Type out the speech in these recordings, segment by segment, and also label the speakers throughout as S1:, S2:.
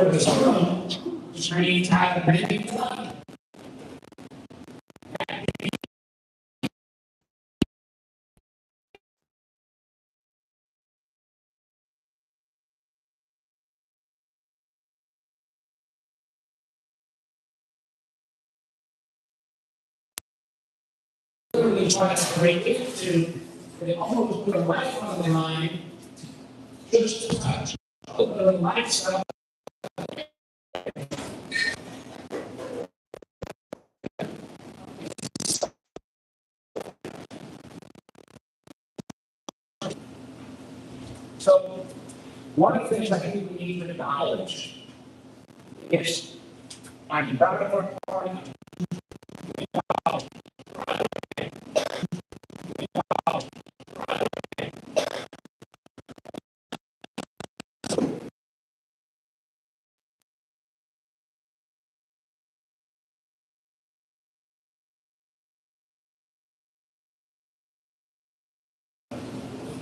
S1: this room, trained to have a many fun. Literally try to break into, they almost put a life on the line, just to touch a little lifestyle. So, one of the things I think we need to acknowledge is I'm proud of our party.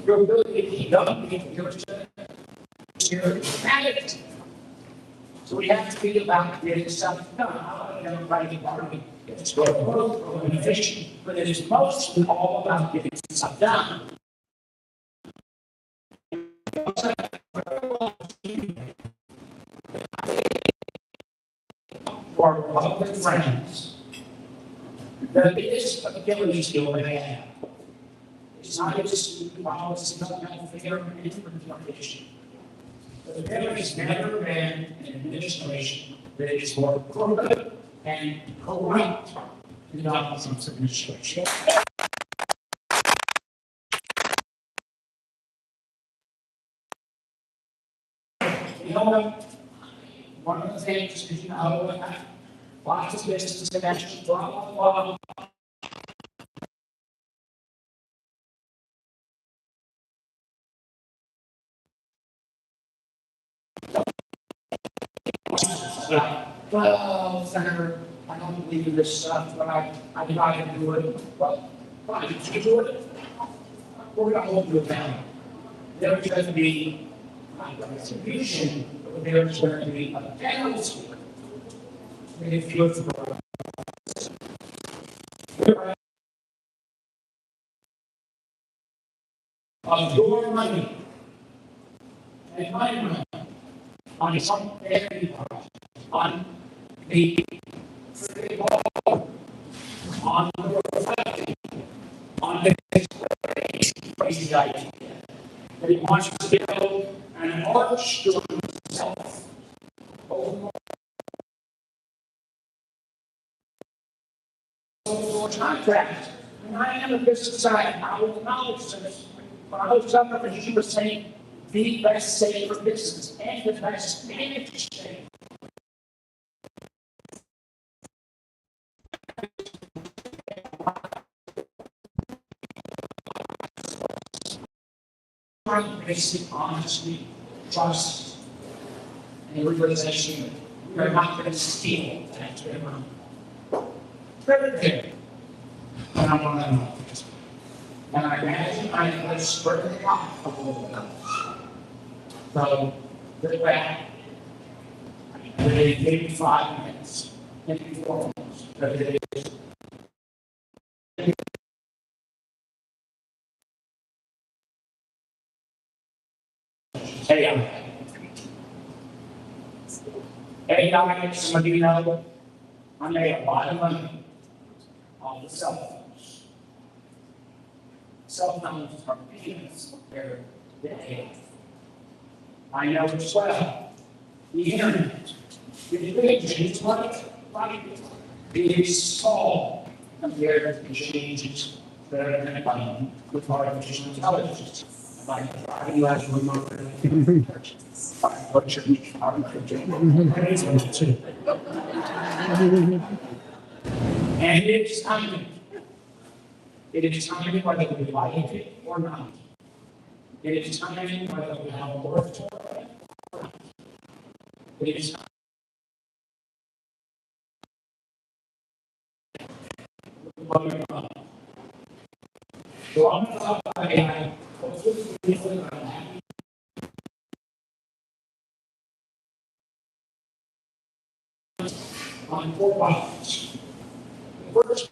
S1: Your ability to keep up, you're addict. So we have to be about getting stuff done. How about everybody party? It's for growth, for innovation, but it is mostly all about getting stuff done. For public friends, the biggest Achilles heel they have is not just policy, it's not fair and implementation. There has never been an administration that is more corrupt and corrupt than Donald Trump's administration. You know what? One of the things is, you know, lots of business connections, blah, blah, blah. Well, Senator, I don't believe in this stuff, but I try to do it. Well, fine, you do it. We're going to hold you accountable. There's going to be not a retribution, but there's going to be a penalty. If you're of your money and my money on some area, on the on the on the crazy idea that he wants to build an arch to himself over contract. And I am a business side, I will acknowledge this, but I was up there, he was saying the best state for business and the best managed state. Basic honesty, trust, and realization that we are not going to steal that to everyone. Very and I want to know. And I imagine I was spreading it out a little bit. So, the back, maybe 5 minutes, maybe 4 minutes, but it is. Hey, guys, some of you know, I made a lot of money on the cell phones. Cell phones are peanuts compared to today. I know as well. The internet is big, it's like it is small compared to the changes that are going to come with artificial intelligence. Like driving less remote. And it's timing. It is timing whether we like it or not. It is timing whether we have a work for it or not. It is so I'm going to talk about AI. Hopefully, on 4 bottles. The first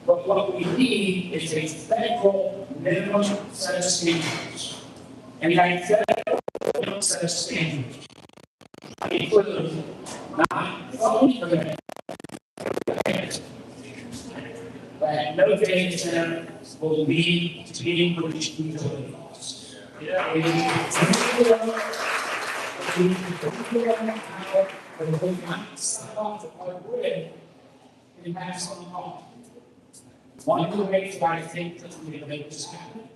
S1: but what we need is a federal minimum set of standards. And that federal minimum set of standards include not only that no data center will need to be increased utility costs. Yeah. We need to figure out how we not set off our grid and pass on cost. One of the ways that I think that we can make this happen,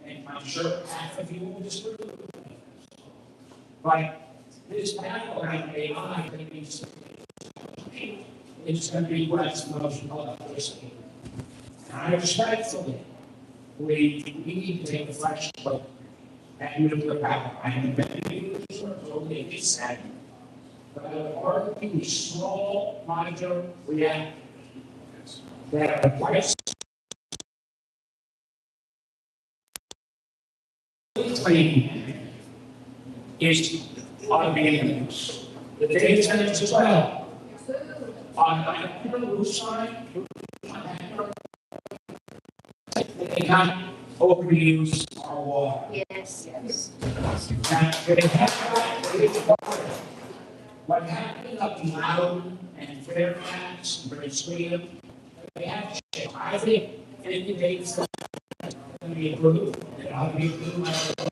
S1: and I'm sure half of you will disagree with me, but this battle around AI that needs to be, it's going to be what's most electricity. And I respectfully believe we need to take a fresh look at nuclear power. I have been in this for totally said, but are these small modular reactors that are priced clean is automated. The data centers as well. On the roof side, they cannot overuse our water.
S2: Yes.
S1: Now, what happened up in Loudon and Fairfax and British Columbia, they have, I think, any data center going to be approved, and I'll be approved.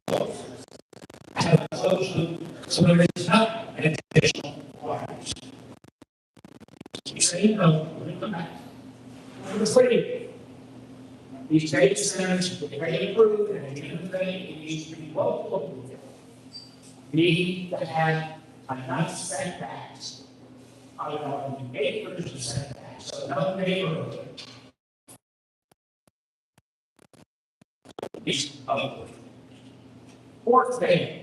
S1: Have closed loop, so there is not an additional wires. You say no, we're going to come back. Number 3, these data centers, if they approved, and at the end of the day, it needs to be local approved. Need to have enough setbacks, I don't know, acres of setbacks, so no neighborhood is approved. 4th thing,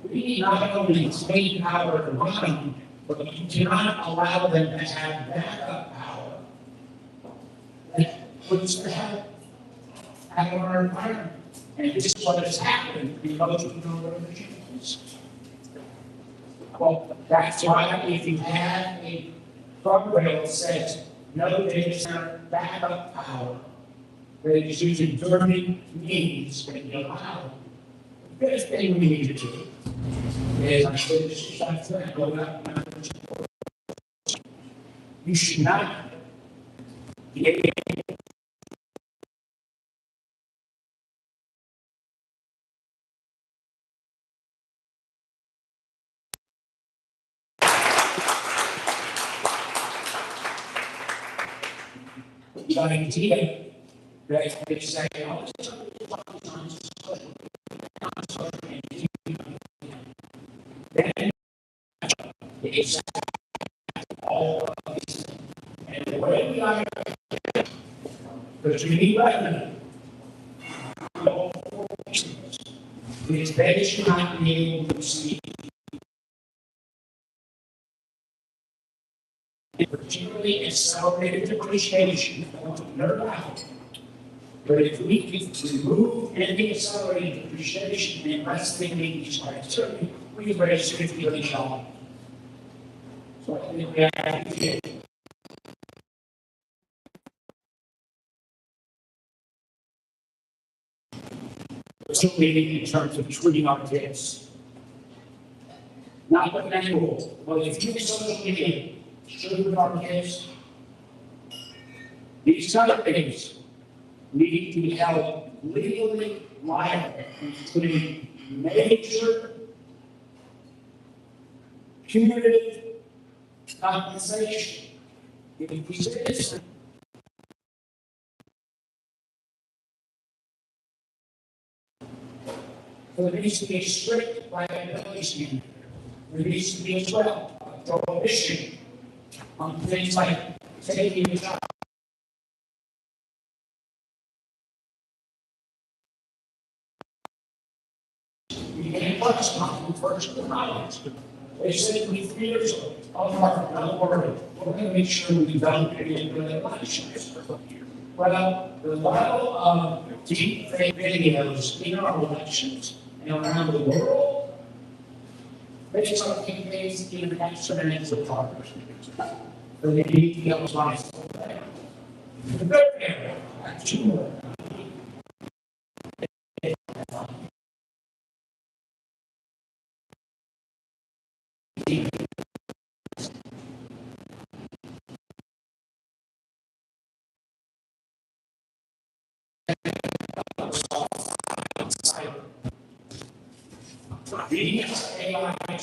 S1: we need not only clean power to run, but we cannot allow them to have backup power that puts the health out of our environment. And this is what has happened because of the number of machines. Well, that's why if you have a guardrail that says no data center backup power that is using dirty means can be allowed, the first thing we need to do is, I said this, I go out and you should not be able to idea that they say, oh, then it's all of these. And the way we are, because we need revenue, is they should not be able to see, particularly accelerated depreciation, no doubt. But if we can remove any accelerated depreciation and less than these criteria, we can raise $50 billion. So I think we have to get certainly in terms of treating our kids. Not the manual, but if you social media, treating our kids, these other things need to be held legally liable, including major punitive compensation. If we say this, so there needs to be a strict liability standard. There needs to be as well a prohibition on things like taking a job. You can't touch on first products. They said to me 3 years ago, oh, Mark, don't worry, we're going to make sure we develop it in the elections. Well, the level of deep fake videos in our elections and around the world makes our campaigns even exponentially harder. So they need to be able to rise to that. The third area, actually, cyber. These AI and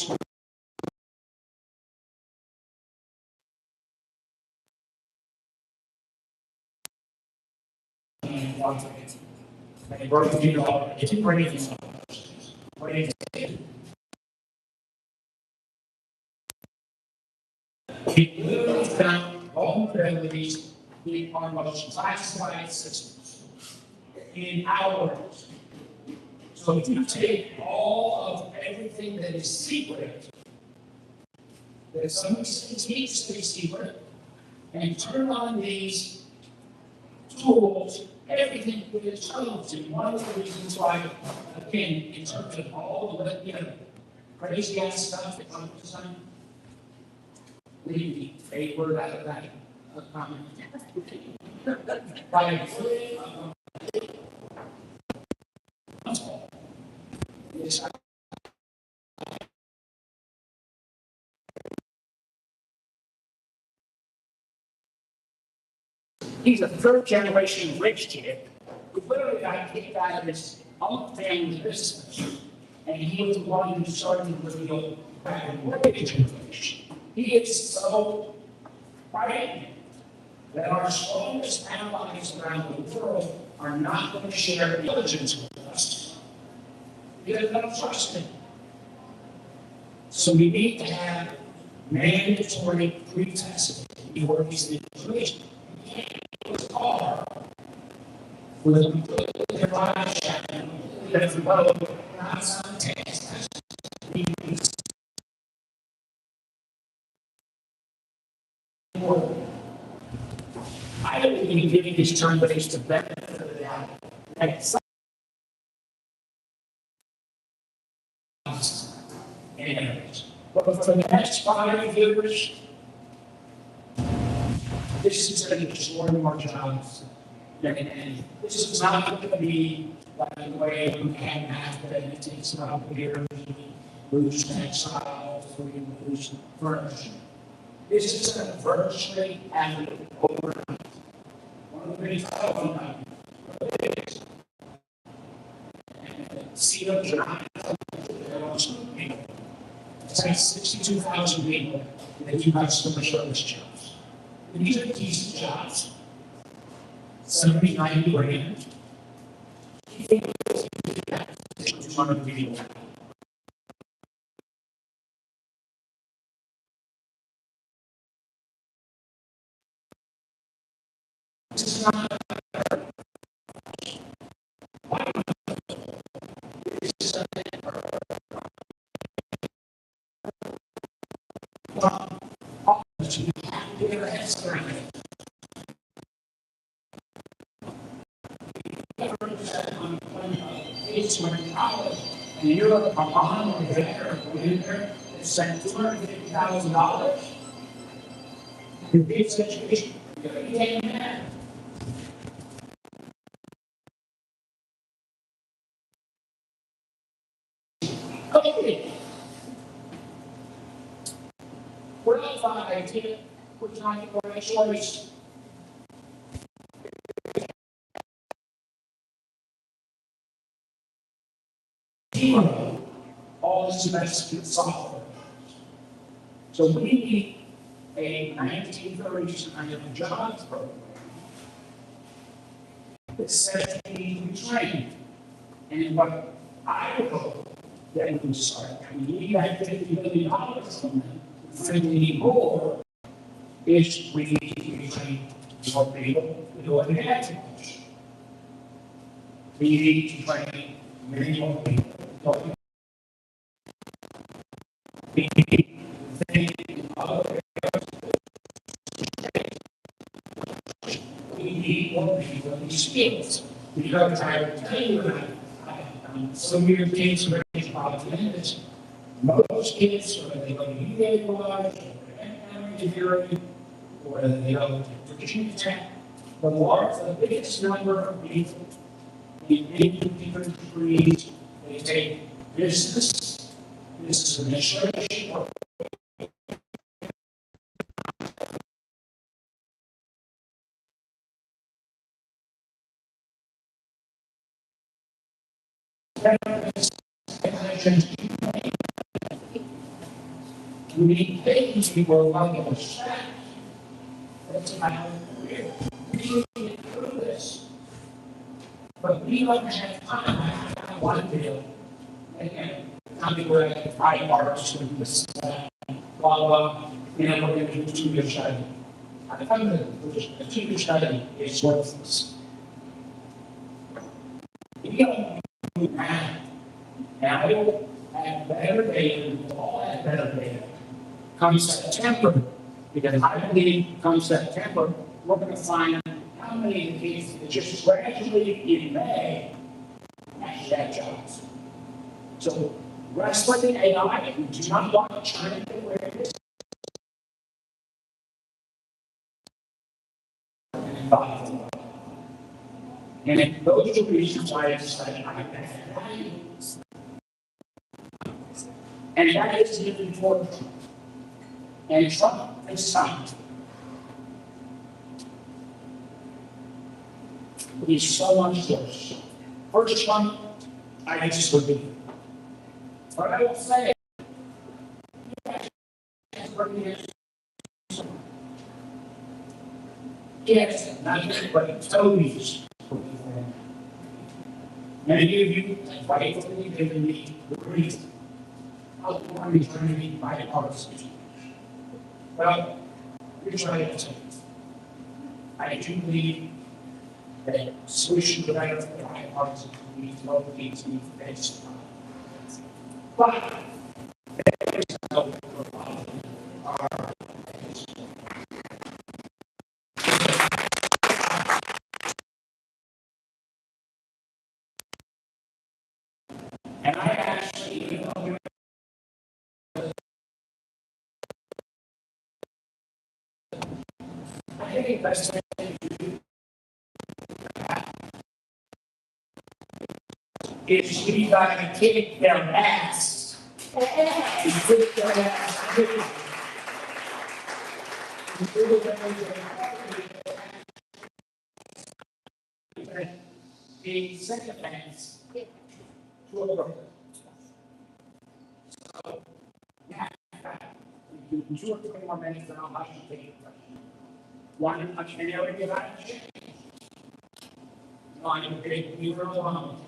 S1: they broke you know, it's crazy. We literally found vulnerabilities in our most classified systems in hours. So if you take all of everything that is secret, that somebody needs to be secret, and turn on these tools, everything will get exposed. And one of the reasons why, again, in terms of all the crazy ass stuff that comes on, we favor out of that comment. By yes, he's a third generation rich kid who literally got kicked out of his own family business. And he was the one who started with the mortgage information. He is so frightening that our strongest allies around the world are not going to share intelligence with us because they don't trust him. So we need to have mandatory pre-testing before these information. It's hard with a flash that's not some test. I don't even giving these terms to benefit of the doubt. Like some areas. But for the next 5 years, this is going to destroy more jobs than any. This is not going to be like the way we can have that it takes about years, we lose textiles, we lose furniture. This is going to virtually happen overnight. One of the big problems is CEO John, it's like 62,000 people that do customer service jobs. And these are decent jobs. 70, 90 grand. 200 people. This is not you have to get your heads around it. Kids were in college, and you're a mom or dad or whatever, that sent $250,000. Your kids' education, you're going to be taking that. Okay. What else I did, which I think were a choice. Zero. All this investment software. So we need a 1930s kind of jobs program that says you need to be trained. And what I would hope that we can start, we need that $50 million from them. If we need more, is we need to be trained more people to do what they have to do. We need to train many more people. We think other we need more people in these fields. Because I will tell you that some of your kids are very problems. Most kids, whether they go to UVA College, or engineering, or they go to Virginia Tech, the biggest number of people in many different degrees, they take business administration, or we need things people like us. That's my career. We need to do this. But we don't have time. I want to do. And I'm going to try arts and this, blah, blah. We're going to do 2-year study. I found that a 2-year study is worthless. We don't do that. Now, we'll have better data, we'll all have better data. Come September, because I believe come September, we're going to find how many of these that just graduated in May actually have jobs. So, wrestling AI, we do not want to turn it where it is. And those are the reasons why I decided I have value. And that is even important. And Trump has signed. He's so much worse. First Trump, I just would be. But I will say, yes, nothing but Toby's. Many of you have rightfully given me the reason. How long is going to be bipartisan? Well, here's what I have to say. I do believe that solutions that I have for bipartisan need to locate to be based on. But there is no problem. And I actually, I think that's is we gotta kick their ass. And kick their ass. The second offense to a worker. So, yeah, you can 2 or 3 more minutes, and I'll have to take a question. One, I can never give out a check. I'm a big believer of love.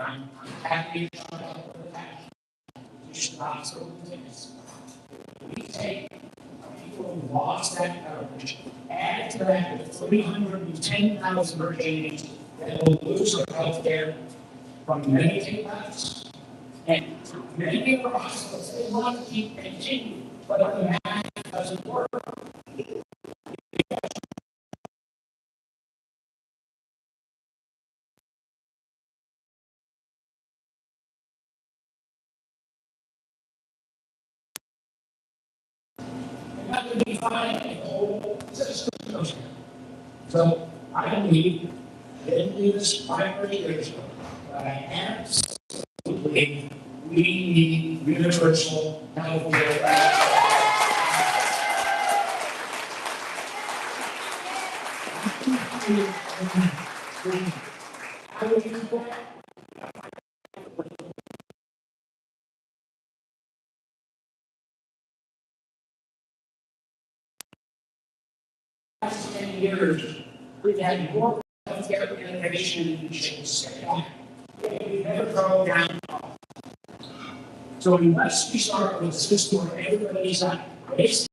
S1: I'm happy about the fact just not so things. We take people who lost that coverage, add to that the 310,000 Virginians that will lose their health care from Medicaid cuts. And many of our hospitals, they want to keep continuing, but the math doesn't work. That would be fine, the whole system goes down. So I believe, I didn't do this 5 or 8 years ago, but I absolutely, we need universal health care. How do you do that? Last 10 years, we've had more healthcare innovation in the states. We've never gone down. So unless we start with a system where everybody's on base,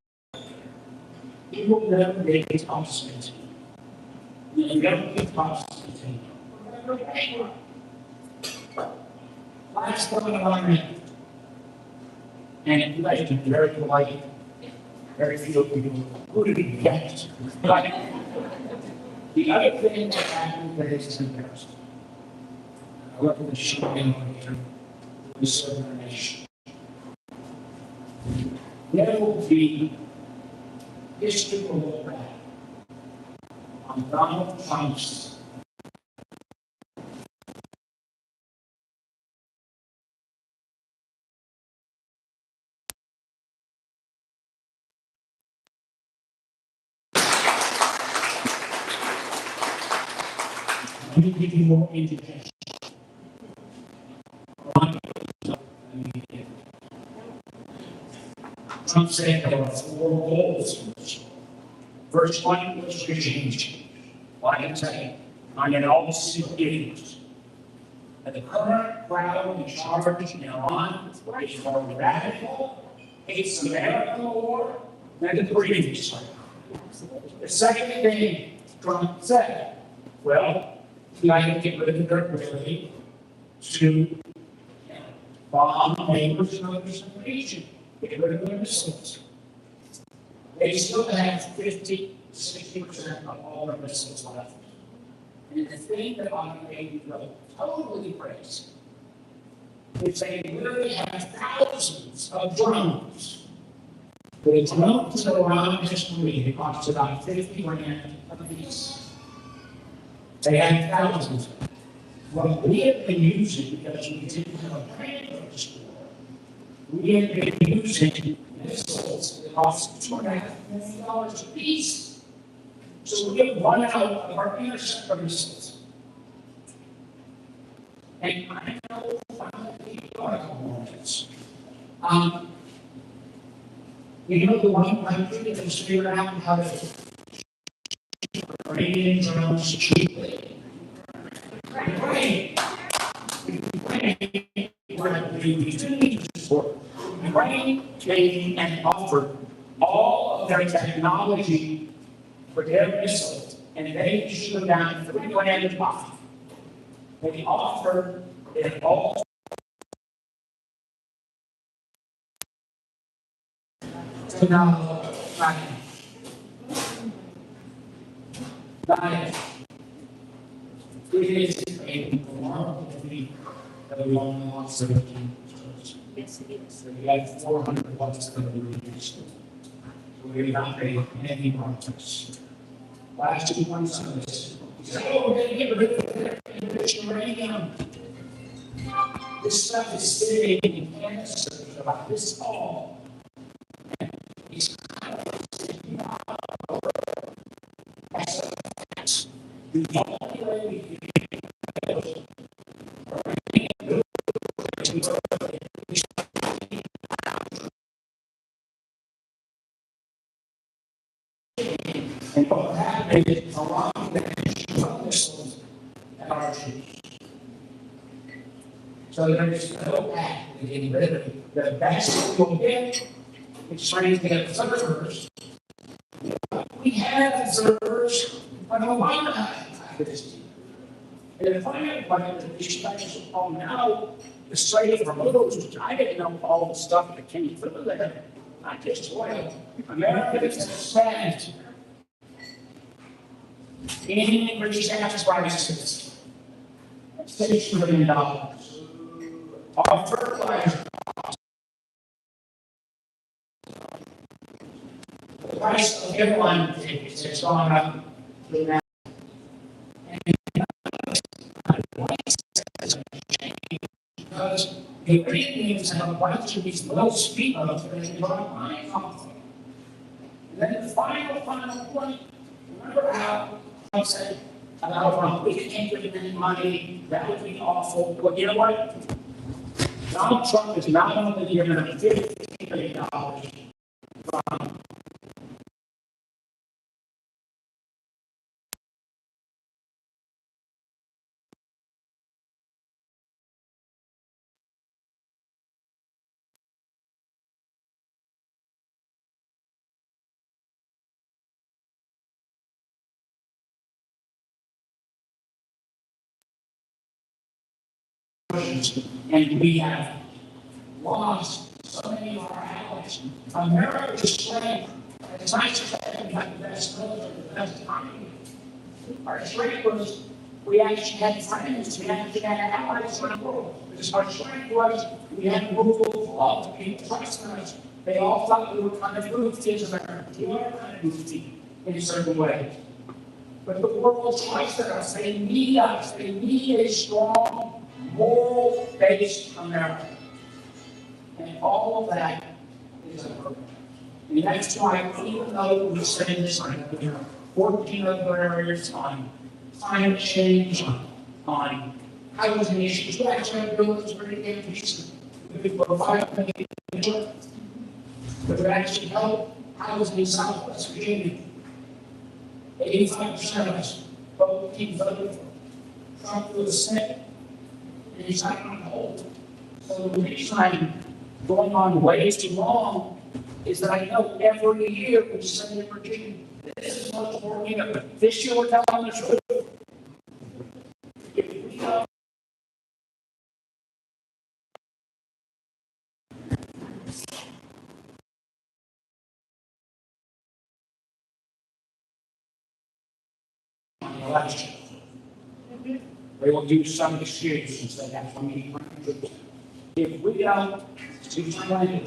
S1: we will never get it obsolete. We never get obsolete. Last one on my And you guys have been very polite, very few people who did it get. But the other thing that happened that is embarrassing. I work with the shooting over here, we serve our nation. There will be history will look back on Donald Trump's let me give you more indication. Trump said there were four goals. First one was regime change. Well, I can tell you, I can almost see videos. And the current crowd in charge in Iran is more radical, hates America more than the previous one. The second thing Trump said, well, he had to get rid of their ability to bomb neighbors and others in the region, get rid of their missiles. They still have 50-60% of all their missiles left. And the thing that I made me go totally crazy is they literally have thousands of drones. The drones that are on this movie cost about 50 grand a piece. They have thousands of them. What we have been using, because we didn't have a plan for this war, we have been using missiles that cost $2.5 million a piece. So we have run out of our interceptor missiles. And I know people are on this. You know the one country that has figured out how to Iranian drones cheaply? Ukraine. Ukraine came and offered all of their technology for their missiles, and they issued them down $3 grand a pop. They offered it all to now it is a remarkable feat that we only lost 17 stars. Yes, it is. So we had 400 watts that we reduced. So we got a many markers. Last 2 months of this. Oh, we're going to get rid of enriched uranium. This stuff is sitting in canisters about this tall. It's kind of the only way we can and what happened is a lot of the missiles and our troops. So there's no path to getting rid of it. The best we'll get is trying to get observers. We have observers, but a lot of this. And if I had budget these special home now, the site for those, I didn't know all the stuff that came through there. I just well, Americans have spent in increased gas prices $6 trillion. Our fertilizer the price of airline tickets has gone up dramatically. Because the Iranians have a bunch of these little speedboats that they drive mine off of. And then the final point, remember how I said about we can't give them any money, that would be awful. But you know what? Donald Trump is not only giving them $50 million from and we have lost so many of our allies. America's strength, as nice as we have the best military, the best economy, our strength was we actually had friends, we actually had allies around the world. Because our strength was we had rule of law, people trusted us. They all thought we were kind of goofy as Americans. We were kind of goofy in a certain way. But the world trusted us. They need us. They need a strong, moral-based America. And all of that is America. And that's why, even though we say this on 14 other areas on climate change, on housing issues, we actually have bills very damn decent. We provide money, but we actually help housing in Southwest Virginia. 85% of us vote keep voting for Trump for the Senate, and he's not on hold. So the reason I'm going on way too long is that I know every year we say in Virginia, this is much more we know. This year we're telling the truth. If we know on the election, they will use some excuse and say that's when we need troops. If we don't, we try to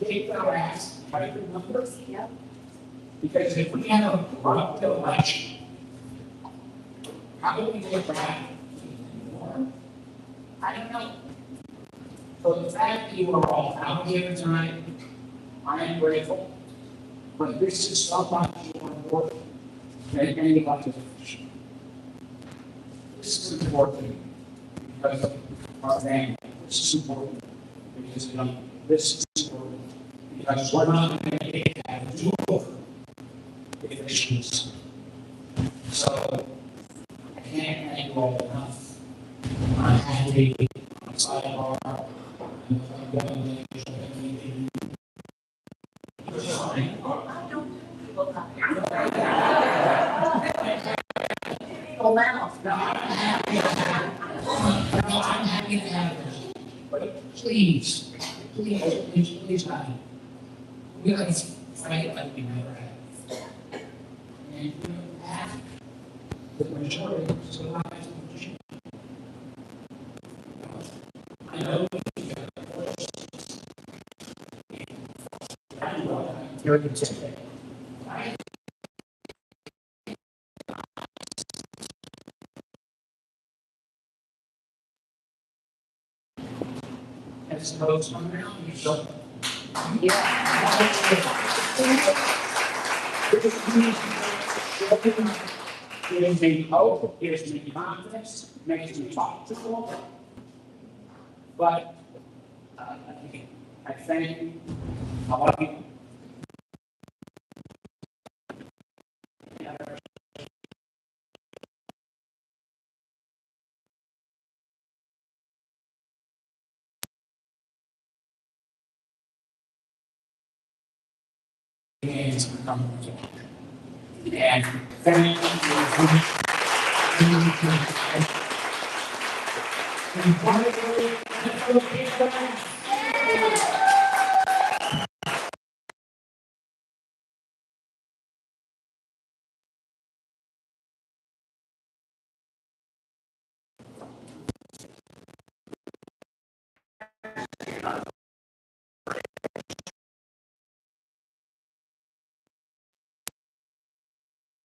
S1: kick their ass, by the numbers. Because if we have a corrupt election, how do we get back? I don't know. So the fact that you are all out here tonight, I am grateful. But this is so much more important than any other issue. This is important because of our family. This is important because this is important because we're not going to have dual elections. So I can't thank you all enough. I'm happy. I'm sidebar. I'm going I'm happy to have this. But please, honey. We got to fight like we never have. And you have the majority survives the machine. I know you're going to say that. As opposed to around you, so. Gives me hope, gives me confidence, makes me talk to people. But I thank you. I love you. And thank you.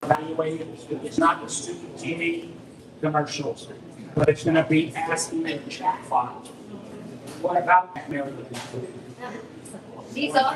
S1: Evaluated. It's not the stupid TV commercials, but it's going to be asking the chat box. What about that, Mary?
S2: These are.